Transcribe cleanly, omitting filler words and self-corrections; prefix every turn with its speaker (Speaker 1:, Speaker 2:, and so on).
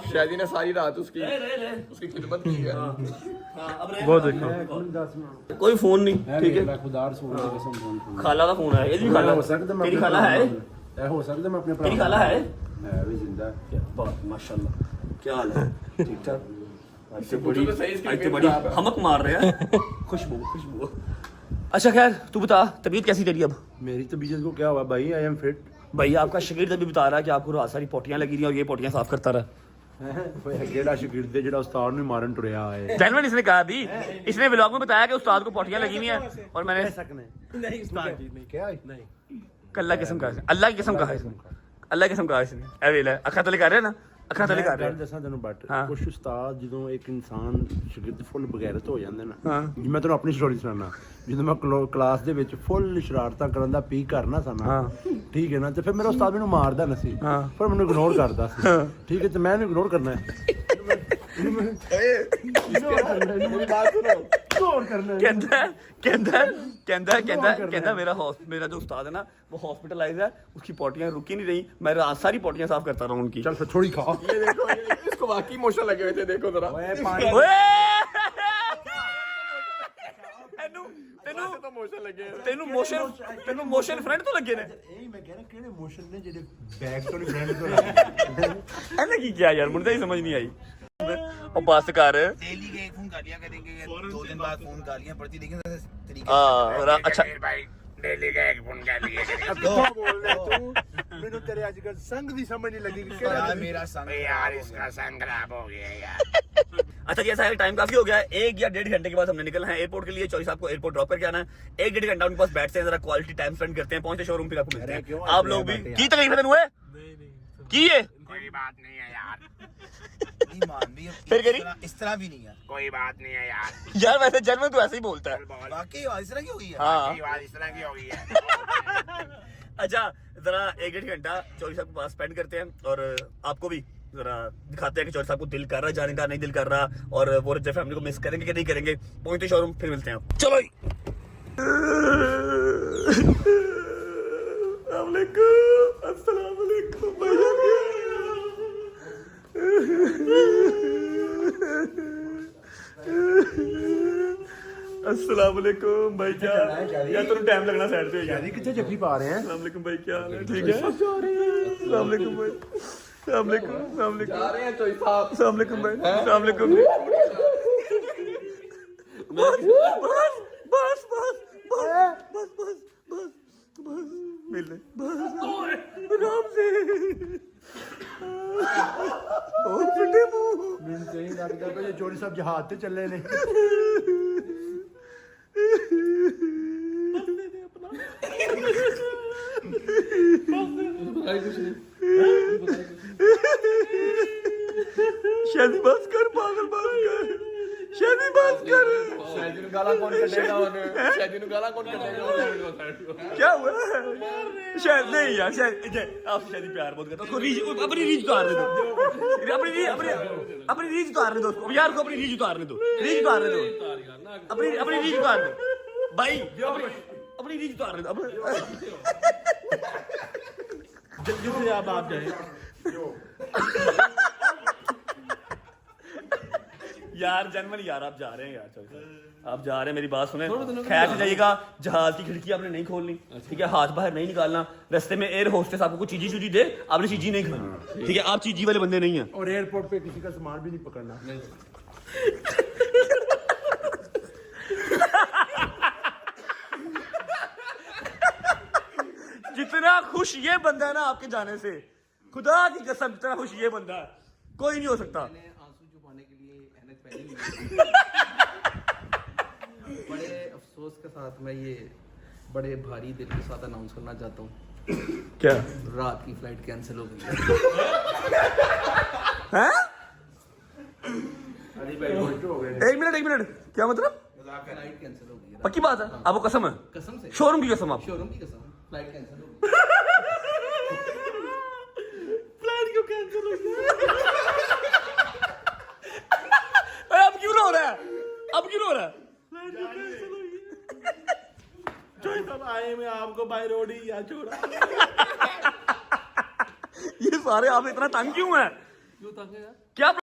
Speaker 1: शादी ने सारी रात उसकी खिदमत की है।
Speaker 2: बहुत देखो कोई फोन नहीं ठीक है। खाला का फोन है ये भी खाला हो सकता तेरी खाला है
Speaker 3: हो सकता मैं अपने
Speaker 2: तेरी खाला है
Speaker 3: भी जिंदा
Speaker 2: बहुत माशाल्लाह क्या हाल है ठीक ठाक ऐसे बड़ी हमक मार रहे हैं खुशबू। अच्छा खैर तू बता तबीयत कैसी तेरी अब?
Speaker 3: मेरी तबीयत को क्या हुआ भाई आई एम फिट
Speaker 2: भाई आपका शागिर्द अभी बता रहा है कि आपको रात सारी पोटियां लगी रही और ये पोटियां साफ करता रहा।
Speaker 3: केड़ा शागिर्द जेड़ा उस्ताद ने मारन टुरया है।
Speaker 2: जेनवन इसने कहा भी इसने व्लॉग में बताया कि उस्ताद को पोटियां लगी हुई हैं और मैंने
Speaker 3: नहीं उस्ताद जी नहीं क्या नहीं
Speaker 2: अल्लाह की कसम कहा अल्लाह की कसम कहा इसने अल्लाह की कसम कहा इसने ए वेला अखा तले कर रहे ना अखा तले कर रहे
Speaker 3: ਗੱਲ ਦੱਸਾਂ ਤੈਨੂੰ ਬਟ
Speaker 2: ਹਾਂ।
Speaker 3: ਕੁਝ ਉਸਤਾਦ ਜਦੋਂ ਇੱਕ ਇਨਸਾਨ ਸ਼ਾਗਿਰਦ ਫੁੱਲ ਬਗੈਰਤ ਹੋ ਜਾਂਦੇ ਨਾ
Speaker 2: ਹਾਂ।
Speaker 3: ਜੀ ਮੈਂ ਤੈਨੂੰ ਆਪਣੀ ਸਟੋਰੀ ਸੁਣਾਉਣਾ ਜਦੋਂ ਮੈਂ ਕਲਾਸ ਦੇ ਵਿੱਚ ਫੁੱਲ ਸ਼ਰਾਰਤਾਂ ਕਰਨ ਦਾ ਪੀਕ ਕਰਨਾ ਸਾਂ ਨਾ ਠੀਕ ਹੈ ਨਾ ਤੇ ਫਿਰ ਮੇਰਾ ਉਸਤਾਦ ਮੈਨੂੰ ਮਾਰਦਾ ਨਾ ਸੀ ਪਰ ਮੈਨੂੰ ਇਗਨੋਰ ਕਰਦਾ ਸੀ ਠੀਕ ਹੈ ਤੇ ਮੈਂ ਇਹਨੂੰ ਇਗਨੋਰ ਕਰਨਾ ਹੈ
Speaker 2: कहता मेरा जो उस्ताद है ना वो हॉस्पिटलाइज है उसकी पोटियां रुकी नहीं रही मैं रात सारी पोटियां साफ करता रहा उनकी।
Speaker 3: चल थोड़ी खा
Speaker 1: ये देखो इसको वाकई मोशन लगे हुए थे देखो जरा
Speaker 2: तेनू मोशन फ्रेंड तो लगे ने
Speaker 3: ਇਹੀ ਮੈਂ ਕਹਿ ਰਿਹਾ ਕਿਹੜੇ ਇਮੋਸ਼ਨ ਨੇ ਜਿਹੜੇ ਬੈਕ ਤੋਂ ਨਹੀਂ ਫਰੈਂਡ ਤੋਂ
Speaker 2: ऐने की क्या यार मुझे ही समझ नहीं आई। और बस कर
Speaker 4: डेली के फोन गालियां करेंगे 2 दिन बाद फोन गालियां पड़ती लेकिन तरीके
Speaker 2: अच्छा
Speaker 4: भाई डेली का एक फोन गालियां
Speaker 3: ਕਿੱਥੋਂ ਬੋਲਦਾ ਤੂੰ ਮੈਨੂੰ ਤੇਰੇ ਅੱਜ ਕੱਲ ਸੰਗ ਦੀ ਸਮਝ नहीं लगी कि
Speaker 4: यार मेरा संग यार इसका संग खराब हो गया यार।
Speaker 2: अच्छा जी ऐसा है टाइम काफी हो गया है 1 या 1.5 घंटे के बाद हमने निकलना है एयरपोर्ट के लिए। चौधरी साहब को एयरपोर्ट ड्रॉप करके आना है 1-1.5 घंटा उनके पास बैठते हैं जरा क्वालिटी टाइम स्पेंड करते हैं पहुंचे शोरूम फिर आपको मिलते हैं। आप लोग भी की तकलीफ है हुए की है
Speaker 4: कोई बात नहीं है यार नहीं मान भी
Speaker 2: फिर करी
Speaker 4: इस तरह भी नहीं है कोई बात नहीं है यार
Speaker 2: यार वैसे जन्म तो ऐसे ही बोलता है
Speaker 4: वाकई बात इस तरह की हुई है
Speaker 2: हाँ।
Speaker 4: वाकई बात इस तरह की हो गई है।
Speaker 2: अच्छा जरा 1-1.5 घंटा चौधरी साहब के पास स्पेंड करते हैं और आपको भी जरा दिखाते हैं कि चौधरी साहब को दिल कर रहा है जाने का नहीं दिल कर रहा और वो जब फैमिली को मिस करेंगे कि नहीं करेंगे। पहुंचते शोरूम फिर मिलते हैं आप चलो अस्सलाम वालेकुम भैया अस्सलाम वालेकुम भाई क्या यार तेरे टाइम लगना साइड पे यार
Speaker 3: कितने जफ्फी पा रहे हैं।
Speaker 2: अस्सलाम वालेकुम भाई क्या हाल है ठीक है अस्सलाम वालेकुम भाई अस्सलाम वालेकुम अस्सलाम वालेकुम
Speaker 1: जा रहे हैं चौधरी साहब
Speaker 2: अस्सलाम वालेकुम भाई अस्सलाम वालेकुम बस मिल ले बस आराम से ओ फटे मुंह
Speaker 3: ਮੈਨੂੰ ਸਹੀ ਲੱਗਦਾ ਕਿ ਚੋਰੀ ਸਾਹਿਬ ਜਹਾਜ਼ ਤੇ ਚੱਲੇ ਨੇ।
Speaker 2: शादी बस कर पागल बस कर शादी बस कर
Speaker 1: शादी ਨੂੰ ਗਾਲਾਂ ਕੌਣ ਕੱਢੇਗਾ ਉਹਨੇ शादी ਨੂੰ ਗਾਲਾਂ कौन ਕੱਢੇਗਾ
Speaker 2: क्या हुआ शायद नहीं यार शायद आप शादी प्यार बहुत करता उसको अपनी रीच उतारने दो अपनी रीच उतारने दो उसको यार को अपनी रीच उतारने दो अपनी रीच उतारने दो भाई अपनी रीच उतारने दो
Speaker 3: जल्दी से आप जाए
Speaker 2: यार जनवन यार आप जा रहे हैं यार आप जा रहे हैं मेरी बात सुने खैर से जाइएगा जहाज की खिड़की आपने नहीं खोलनी ठीक है हाथ बाहर नहीं निकालना रास्ते में एयर होस्टेस आपको कुछ चीजी चूजी दे आपने चीजी नहीं खानी ठीक है आप चीजी वाले बंदे नहीं हैं
Speaker 3: और एयरपोर्ट पे किसी का सामान भी नहीं पकड़ना।
Speaker 2: जितना खुश ये बंदा है ना आपके जाने से खुदा की कसम जितना खुश ये बंदा है कोई नहीं हो सकता।
Speaker 4: आंसू छुपाने के लिए ऐनक पहनी बड़े अफसोस के साथ मैं ये बड़े भारी दिल के साथ अनाउंस करना चाहता हूँ
Speaker 2: क्या
Speaker 4: रात की फ्लाइट कैंसिल हो गई
Speaker 2: है
Speaker 3: एक
Speaker 2: मिनट क्या मतलब
Speaker 4: फ्लाइट कैंसिल हो गई
Speaker 2: पक्की बात है आपको कसम है
Speaker 4: कसम से
Speaker 2: शोरूम की कसम आप
Speaker 4: शोरूम की कसम फ्लाइट कैंसिल हो गई
Speaker 2: फ्लाइट क्यों कैंसिल हो गया अब क्यों रो रहा है
Speaker 3: सब आए मैं आपको बाय रोड ही या छोड़ा।
Speaker 2: ये सारे आप इतना तंग क्यों है क्या